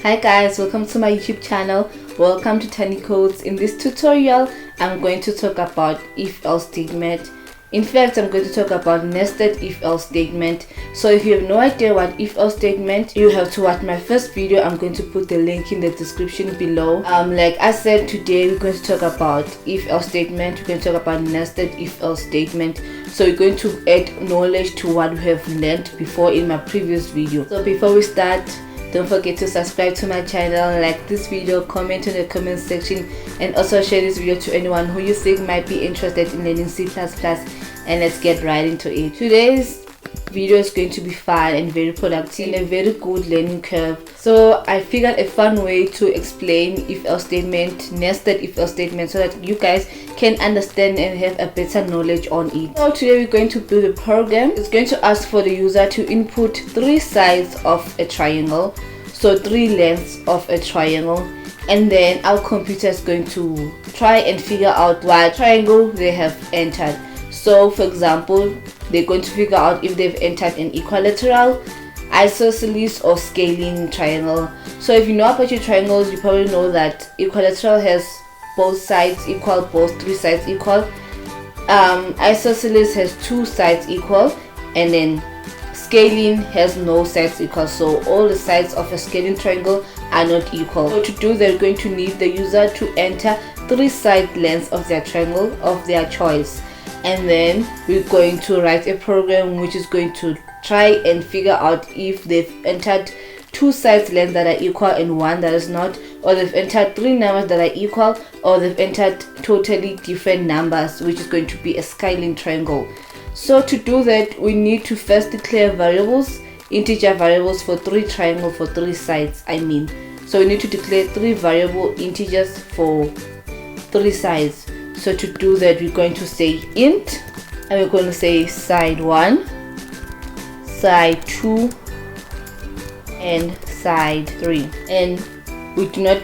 Hi guys, welcome to my YouTube channel. Welcome to Tiny Codes. In this tutorial, I'm going to talk about if-else statement. In fact, I'm going to talk about nested if-else statement. So if you have no idea what if-else statement, you have to watch my first video. I'm going to put the link in the description below. Like I said, today we're going to talk about if-else statement. We're going to talk about nested if-else statement. So we're going to add knowledge to what we have learned before in my previous video. So before we start, don't forget to subscribe to my channel, like this video, comment in the comment section, and also share this video to anyone who you think might be interested in learning C++. And let's get right into it. Today's video is going to be fun and very productive and a very good learning curve. So I figured a fun way to explain if-else statement, nested if-else statement, so that you guys can understand and have a better knowledge on it. So today we're going to build a program. It's going to ask for the user to input 3 sides of a triangle, so 3 lengths of a triangle, and then our computer is going to try and figure out what triangle they have entered. So for example, they're going to figure out if they've entered an equilateral, isosceles, or scaling triangle. So if you know about your triangles, you probably know that equilateral has both sides equal, both 3 sides equal. Isosceles has 2 sides equal, and then scaling has no sides equal. So all the sides of a scaling triangle are not equal. So to do that, we're going to need the user to enter 3 side lengths of their triangle of their choice. And then we're going to write a program which is going to try and figure out if they've entered 2 sides lengths that are equal and 1 that is not, or they've entered 3 numbers that are equal, or they've entered totally different numbers, which is going to be a scaling triangle. So to do that, we need to first declare variables, integer variables for 3 triangles for 3 sides. So we need to declare 3 variable integers for 3 sides. So to do that, we're going to say int, and we're going to say side 1, side 2, and side 3. And we do not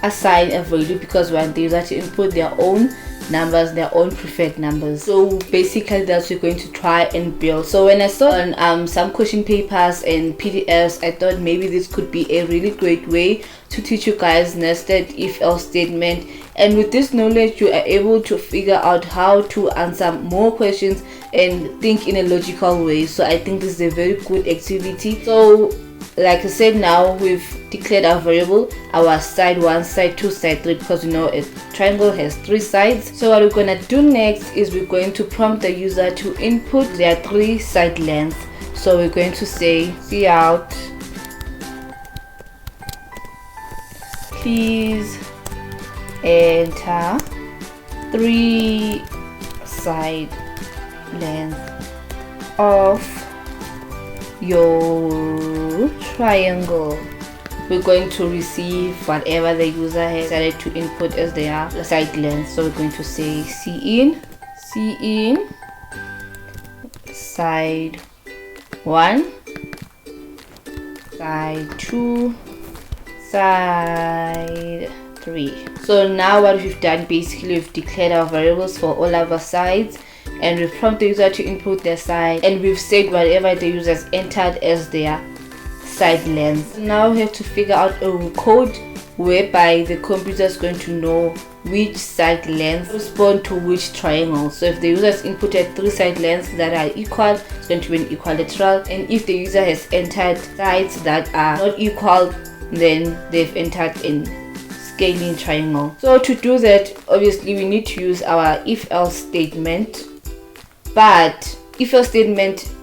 assign a value because we want the user to input their own numbers, their own preferred numbers. So basically that's what we're going to try and build. So when I saw on some question papers and PDFs, I thought maybe this could be a really great way to teach you guys nested if-else statement. And with this knowledge, you are able to figure out how to answer more questions and think in a logical way. So I think this is a very good activity. So like I said, now we've declared our variable, our side 1, side 2, side 3, because we know a triangle has 3 sides. So what we're going to do next is we're going to prompt the user to input their 3 side lengths. So we're going to say cout, please enter 3 side lengths of your triangle. We're going to receive whatever the user has decided to input as their side length. So we're going to say cin side 1, side 2, side 3. So now what we've done, basically we've declared our variables for all of our sides, and we've prompted the user to input their side, and we've said whatever the user has entered as their side length. Now we have to figure out a code whereby the computer is going to know which side length correspond to which triangle. So if the user has inputted 3 side lengths that are equal, it's going to be an equilateral, and if the user has entered sides that are not equal, then they've entered in scaling triangle. So to do that, obviously we need to use our if-else statement, but if-else statement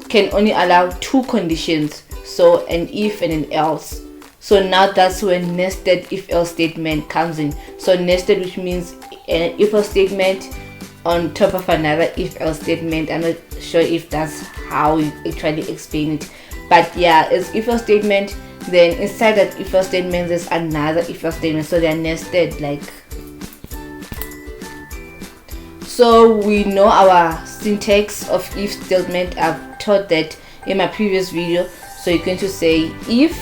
can only allow 2 conditions, so an if and an else. So now that's when nested if-else statement comes in. So nested, which means an if-else statement on top of another if-else statement. I'm not sure if that's how you actually explain it, but yeah, it's if-else statement, then inside that if-else statement there's another if-else statement, so they're nested like. So we know our syntax of if statement. I've taught that in my previous video. So you're going to say if,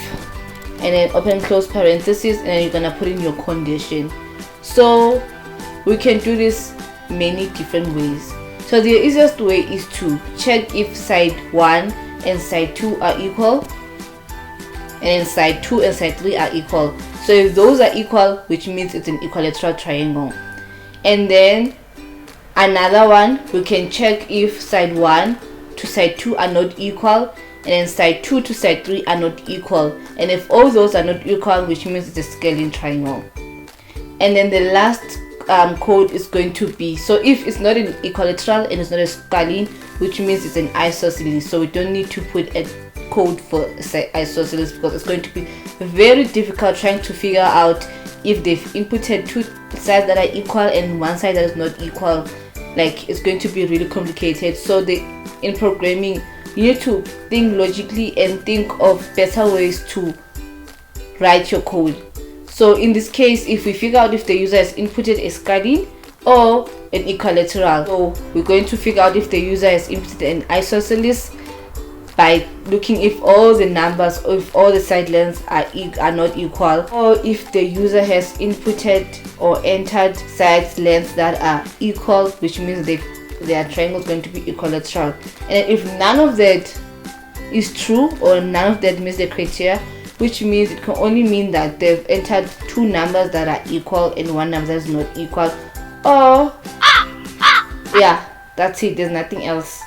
and then open close parenthesis, and then you're gonna put in your condition. So we can do this many different ways. So the easiest way is to check if side 1 and side 2 are equal, then side 2 and side 3 are equal. So if those are equal, which means it's an equilateral triangle. And then another one, we can check if side 1 to side 2 are not equal, and then side 2 to side 3 are not equal. And if all those are not equal, which means it's a scaling triangle. And then the last code is going to be, so if it's not an equilateral and it's not a scaling, which means it's an isosceles. So we don't need to put a code for isosceles because it's going to be very difficult trying to figure out if they've inputted two sides that are equal and one side that is not equal. Like, it's going to be really complicated. So in programming, you need to think logically and think of better ways to write your code. So in this case, if we figure out if the user has inputted a scaling or an equilateral, so we're going to figure out if the user has inputted an isosceles by looking if all the numbers or if all the side lengths are not equal, or if the user has inputted or entered side lengths that are equal, which means their triangle is going to be equilateral. And if none of that is true or none of that meets the criteria, which means it can only mean that they've entered two numbers that are equal and one number that is not equal, or yeah, that's it, there's nothing else.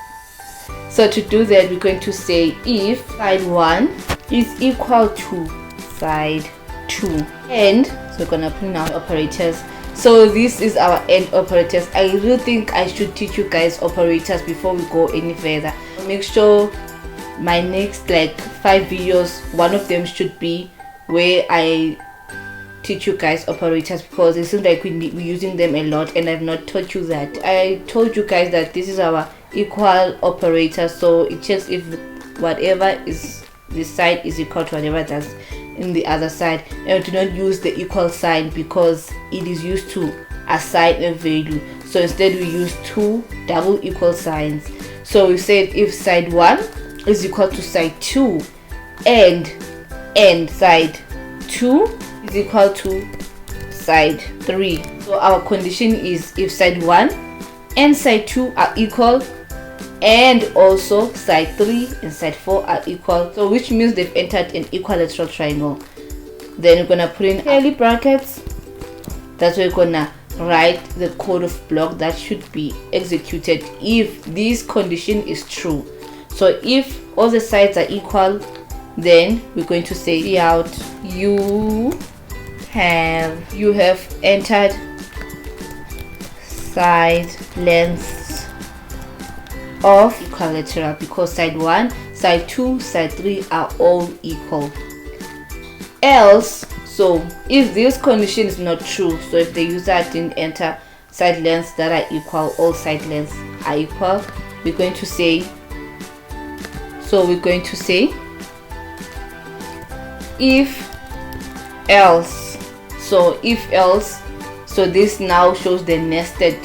So to do that, we're going to say if side 1 is equal to side 2, and so we're gonna put in our operators. So this is our AND operators. I really think I should teach you guys operators before we go any further. Make sure my next 5 videos, one of them should be where I teach you guys operators, because it seems like we're using them a lot and I've not taught you that. I told you guys that this is our equal operator, so it checks if whatever is this side is equal to whatever that's in the other side, and we do not use the equal sign because it is used to assign a value. So instead we use two double equal signs. So we said if side 1 is equal to side 2 and side 2 is equal to side 3. So our condition is if side 1 and side 2 are equal and also side 3 and side 4 are equal, so which means they've entered an equilateral triangle. Then we're gonna put in curly brackets. That's where we're gonna write the code of block that should be executed if this condition is true. So if all the sides are equal, then we're going to say out you have entered side lengths of equilateral, because side 1, side 2, side 3 are all equal. Else, so if this condition is not true, so if the user didn't enter side lengths that are equal, all side lengths are equal, we're going to say if else. So if else, so this now shows the nested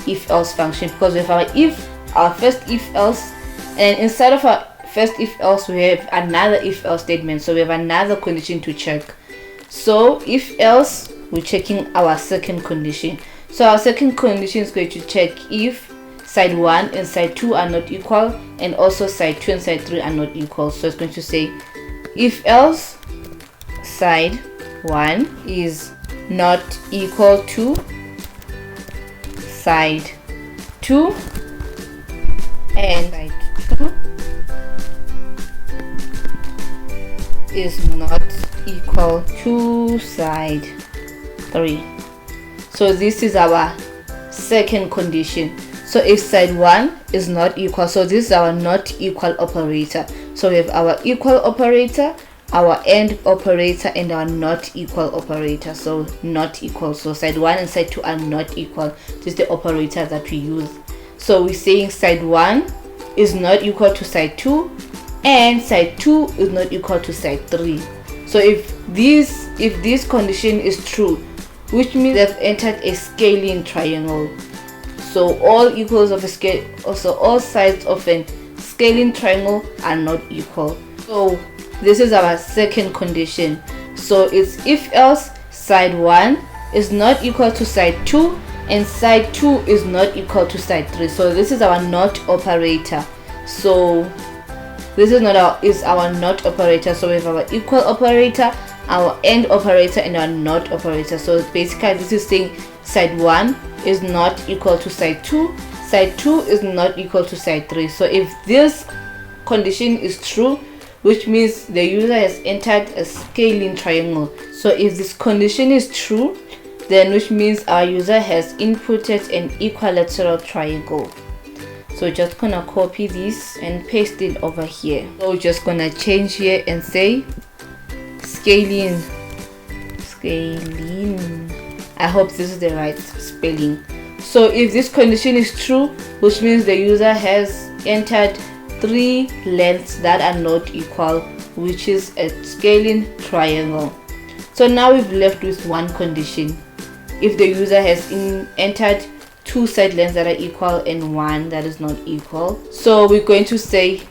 if else function, because we have our first if else, and inside of our first if else we have another if else statement, so we have another condition to check. So if else, we're checking our second condition. So our second condition is going to check if side 1 and side 2 are not equal, and also side 2 and side 3 are not equal. So it's going to say if else side 1 is not equal to side 2 and side 2 is not equal to side 3. So this is our second condition. So if side 1 is not equal, so this is our not equal operator. So we have our equal operator, our AND operator, and our not equal operator. So not equal, so side 1 and side 2 are not equal. This is the operator that we use. So we're saying side 1 is not equal to side 2 and side 2 is not equal to side 3. So if this condition is true, which means they've entered a scaling triangle. So all equals of a scale, also all sides of a scaling triangle are not equal. So this is our second condition. So it's if else side 1 is not equal to side 2 and side 2 is not equal to side 3. So this is our not operator. So This is our not operator. So we have our equal operator, our and operator, and our not operator. So basically this is saying side 1 is not equal to side 2, side 2 is not equal to side 3. So if this condition is true, which means the user has entered a scaling triangle. So if this condition is true, then which means our user has inputted an equilateral triangle. So we're just gonna copy this and paste it over here. So we're just gonna change here and say scaling. I hope this is the right spelling. So if this condition is true, which means the user has entered 3 lengths that are not equal, which is a scaling triangle. So now we've left with one condition. If the user has entered 2 side lengths that are equal and 1 that is not equal, so we're going to say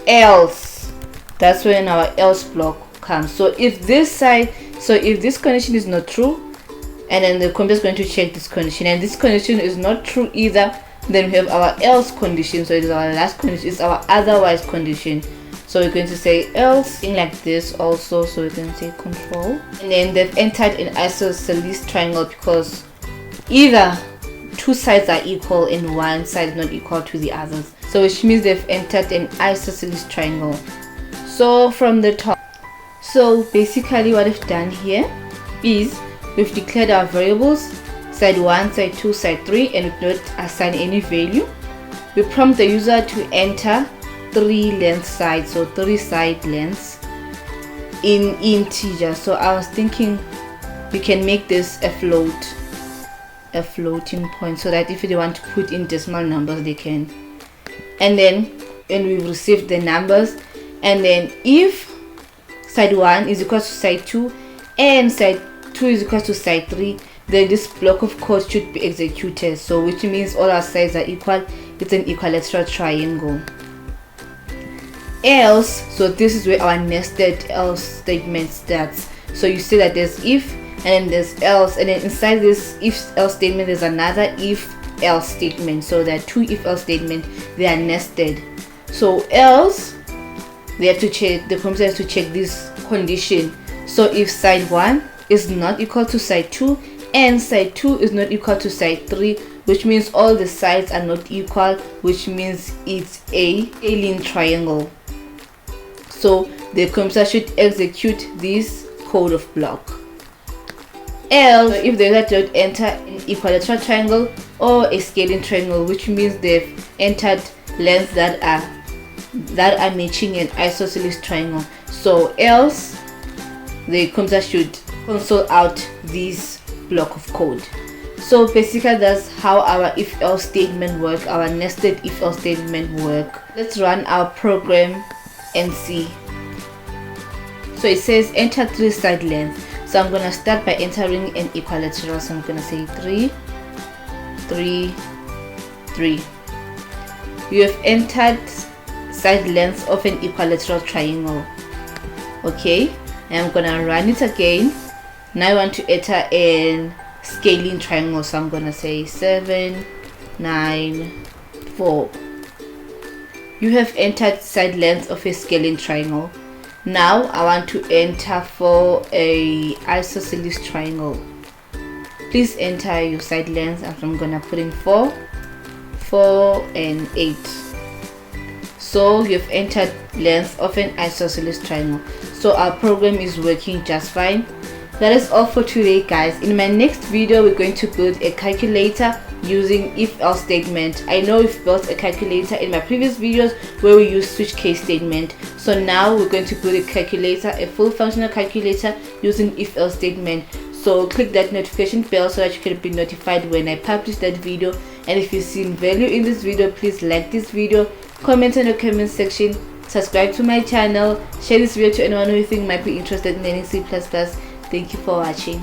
else. That's when our else block comes. So if this condition is not true, and then the computer is going to check this condition, and this condition is not true either, then we have our else condition. So it is our last condition, it's our otherwise condition. So we're going to say else in like this also. So we're going to say control, and then they've entered an isosceles triangle because either 2 sides are equal and 1 side is not equal to the others. So which means they've entered an isosceles triangle. So from the top, so basically what we've done here is we've declared our variables side 1, side 2, side 3, and we've not assigned any value. We prompt the user to enter 3 length sides, so 3 side lengths in integer. So I was thinking we can make this a floating point, so that if they want to put in decimal numbers they can. And then when we've received the numbers, and then if side 1 is equal to side 2 and side 2 is equal to side 3, then this block of code should be executed. So which means all our sides are equal, it's an equilateral triangle. Else, so this is where our nested else statement starts. So you see that there's if and then there's else, and then inside this if else statement there's another if else statement. So there are 2 if else statements, they are nested. So else, they have to check, the computer has to check this condition. So if side 1 is not equal to side 2 and side 2 is not equal to side 3, which means all the sides are not equal, which means it's a scaling triangle. So the computer should execute this code of block. Else, if the user did not enter an equilateral triangle or a scaling triangle, which means they've entered lengths that are matching an isosceles triangle. So else, the computer should console out this block of code. So basically that's how our if else statement work, our nested if else statement work. Let's run our program and see. So it says enter 3 side lengths. So I'm gonna start by entering an equilateral. So I'm gonna say 3, 3, 3. You have entered side lengths of an equilateral triangle. Okay, and I'm gonna run it again. Now I want to enter a scaling triangle. So I'm gonna say 7, 9, 4. You have entered side lengths of a scaling triangle. Now I want to enter for a isosceles triangle. Please enter your side lengths, and I'm gonna put in 4, 4, and 8. So you've entered length of an isosceles triangle. So our program is working just fine. That is all for today, guys. In my next video we're going to build a calculator using if else statement. I know we've built a calculator in my previous videos where we use switch case statement. So now we're going to build a calculator, a full functional calculator using if else statement. So click that notification bell so that you can be notified when I publish that video. And if you've seen value in this video, please like this video, comment in the comment section, subscribe to my channel, share this video to anyone who you think might be interested in learning C++. Thank you for watching.